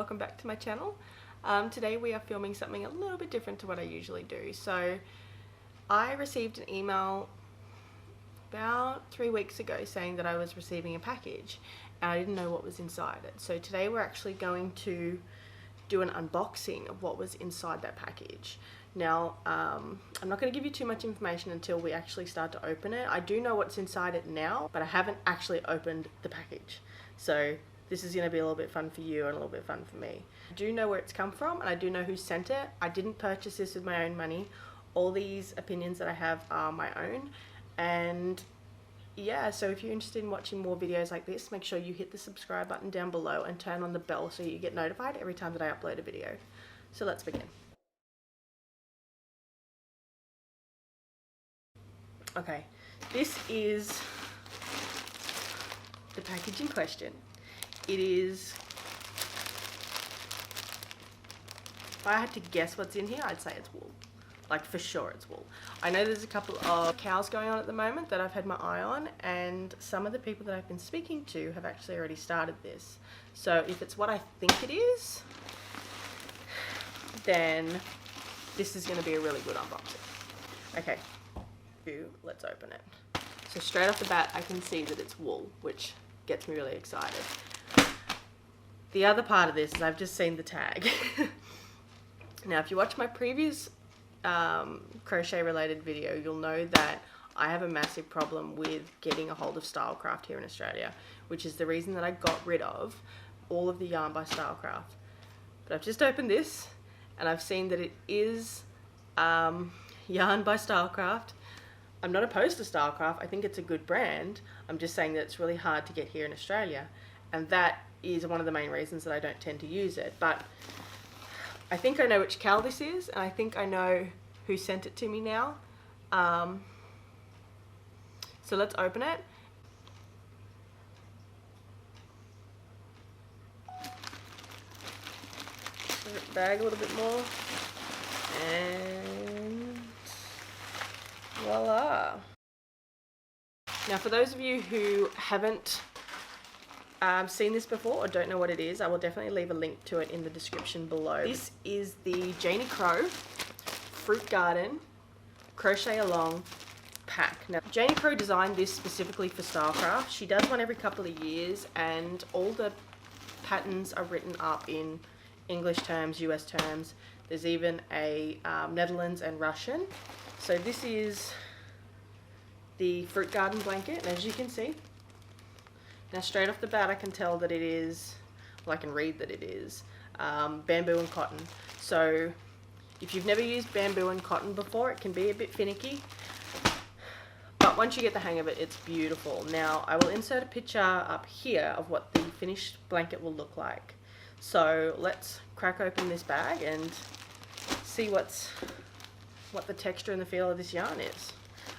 welcome back to my channel. Today we are filming something a little bit different to what I usually do. So I received an email about 3 weeks ago saying that I was receiving a package and I didn't know what was inside it. So today we're actually going to do an unboxing of what was inside that package. Now, I'm not going to give you too much information until we actually start to open it. I do know what's inside it now, but I haven't actually opened the package. So this is going to be a little bit fun for you and a little bit fun for me. I do know where it's come from and I do know who sent it. I didn't purchase this with my own money. All these opinions that I have are my own. And yeah, so if you're interested in watching more videos like this, make sure you hit the subscribe button down below and turn on the bell so you get notified every time that I upload a video. So let's begin. Okay, this is the package in question. It is, if I had to guess what's in here, I'd say it's wool. Like, for sure it's wool. I know there's a couple of cows going on at the moment that I've had my eye on, and some of the people that I've been speaking to have actually already started this. So if it's what I think it is, then this is going to be a really good unboxing. Okay, let's open it. So straight off the bat I can see that it's wool, which gets me really excited. The other part of this is I've just seen the tag. Now if you watch my previous crochet related video, you'll know that I have a massive problem with getting a hold of Stylecraft here in Australia, which is the reason that I got rid of all of the yarn by Stylecraft. But I've just opened this and I've seen that it is yarn by Stylecraft. I'm not opposed to Stylecraft. I think it's a good brand. I'm just saying that it's really hard to get here in Australia, and that is one of the main reasons that I don't tend to use it. But I think I know which cow this is, and I think I know who sent it to me now. So let's open it. Flip the bag a little bit more, and voila. Now for those of you who haven't seen this before or don't know what it is, I will definitely leave a link to it in the description below. This is the Janie Fruit Garden Crochet Along pack. Now Janie Crow designed this specifically for Stylecraft. She does one every couple of years and all the patterns are written up in English terms, US terms. There's even a Netherlands and Russian. So this is the fruit garden blanket, and as you can see, now straight off the bat I can tell that it is, well I can read that it is bamboo and cotton. So if you've never used bamboo and cotton before, it can be a bit finicky, but once you get the hang of it, it's beautiful. Now I will insert a picture up here of what the finished blanket will look like. So let's crack open this bag and see what the texture and the feel of this yarn is.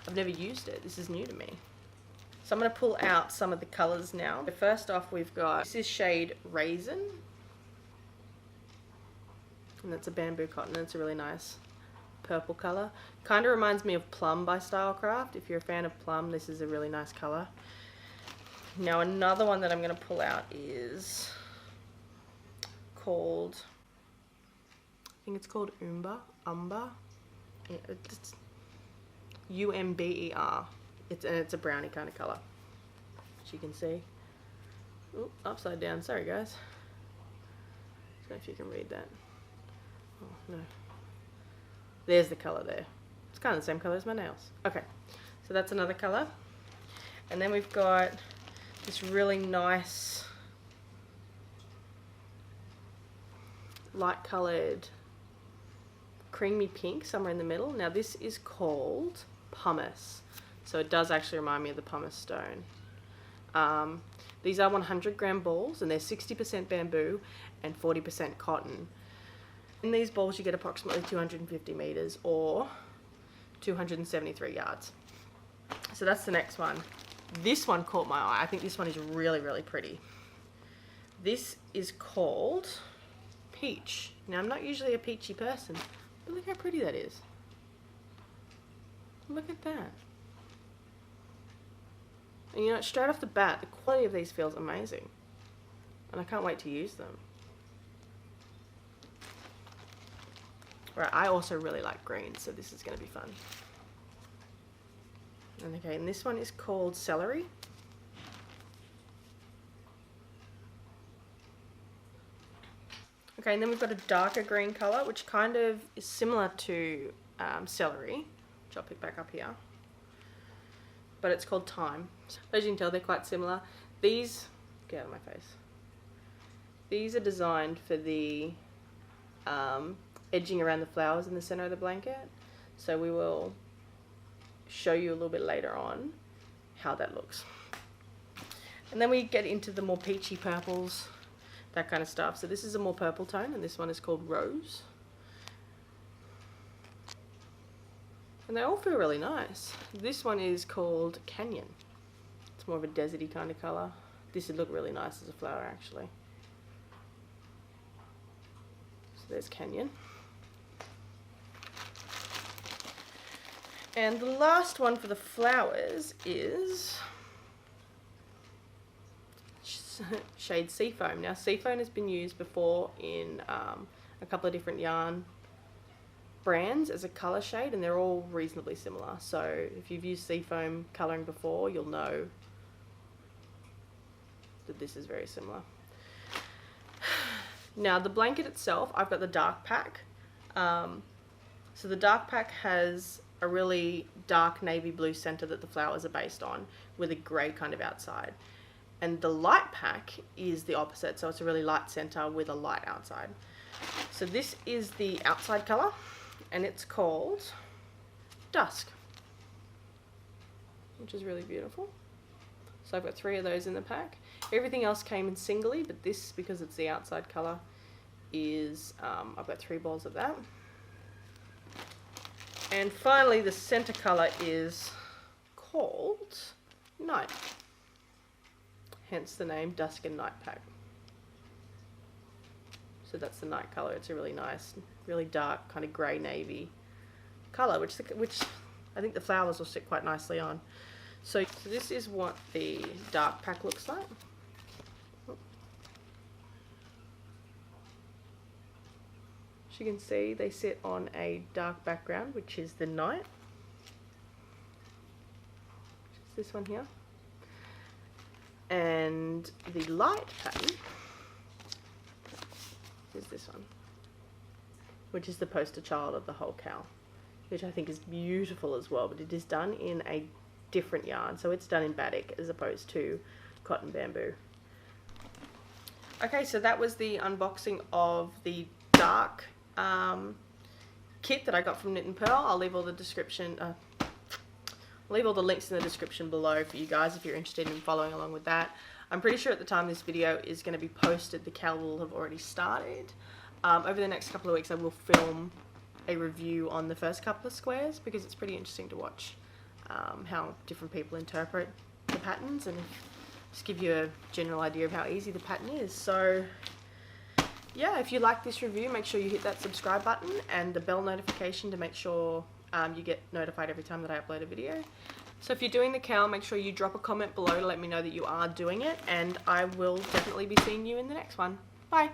I've never used it. This is new to me. So I'm going to pull out some of the colours now. So first off, we've got, this is shade Raisin. And that's a bamboo cotton. It's a really nice purple colour. Kind of reminds me of Plum by Stylecraft. If you're a fan of Plum, this is a really nice colour. Now another one that I'm going to pull out is called, I think it's called Umber. Yeah, it's U-M-B-E-R. It's a brownie kind of colour, as you can see. Ooh, upside down. Sorry guys. I don't know if you can read that. Oh no. There's the colour there. It's kind of the same colour as my nails. Okay, so that's another colour. And then we've got this really nice light coloured creamy pink somewhere in the middle. Now this is called Pumice, so it does actually remind me of the pumice stone. These are 100-gram balls and they're 60% bamboo and 40% cotton. In these balls you get approximately 250 meters or 273 yards. So that's the next one. This one caught my eye. I think this one is really, really pretty. This is called Peach. Now I'm not usually a peachy person, but look how pretty that is. Look at that. And you know, straight off the bat, the quality of these feels amazing. And I can't wait to use them. Right, I also really like green, so this is going to be fun. And okay, and this one is called Celery. Okay, and then we've got a darker green colour, which kind of is similar to Celery, which I'll pick back up here. But it's called Thyme. As you can tell, they're quite similar. These, get out of my face. These are designed for the edging around the flowers in the center of the blanket. So we will show you a little bit later on how that looks. And then we get into the more peachy purples, that kind of stuff. So this is a more purple tone, and this one is called Rose. And they all feel really nice. This one is called Canyon. It's more of a deserty kind of colour. This would look really nice as a flower, actually. So there's Canyon. And the last one for the flowers is shade Seafoam. Now, Seafoam has been used before in a couple of different yarn brands as a colour shade, and they're all reasonably similar. So if you've used Seafoam colouring before, you'll know that this is very similar. Now, the blanket itself, I've got the dark pack. So the dark pack has a really dark navy blue centre that the flowers are based on, with a grey kind of outside. And the light pack is the opposite, so it's a really light centre with a light outside. So this is the outside colour, and it's called Dusk, which is really beautiful. So I've got 3 of those in the pack. Everything else came in singly, but this, because it's the outside colour, is I've got 3 balls of that. And finally, the centre colour is called Night. Hence the name Dusk and Night Pack. So that's the night colour. It's a really nice, really dark, kind of grey navy colour, which I think the flowers will sit quite nicely on. So this is what the dark pack looks like. As you can see, they sit on a dark background, which is the night. Which is this one here. And the light pattern is this one, which is the poster child of the whole cowl, which I think is beautiful as well, but it is done in a different yarn. So it's done in batik as opposed to cotton bamboo. Okay, so that was the unboxing of the dark kit that I got from Knit and Purl. I'll leave all the description, leave all the links in the description below for you guys if you're interested in following along with that. I'm pretty sure at the time this video is going to be posted, the cowl will have already started. Over the next couple of weeks I will film a review on the first couple of squares, because it's pretty interesting to watch how different people interpret the patterns, and just give you a general idea of how easy the pattern is. So yeah, if you like this review, make sure you hit that subscribe button and the bell notification to make sure you get notified every time that I upload a video. So if you're doing the cowl, make sure you drop a comment below to let me know that you are doing it, and I will definitely be seeing you in the next one. Bye!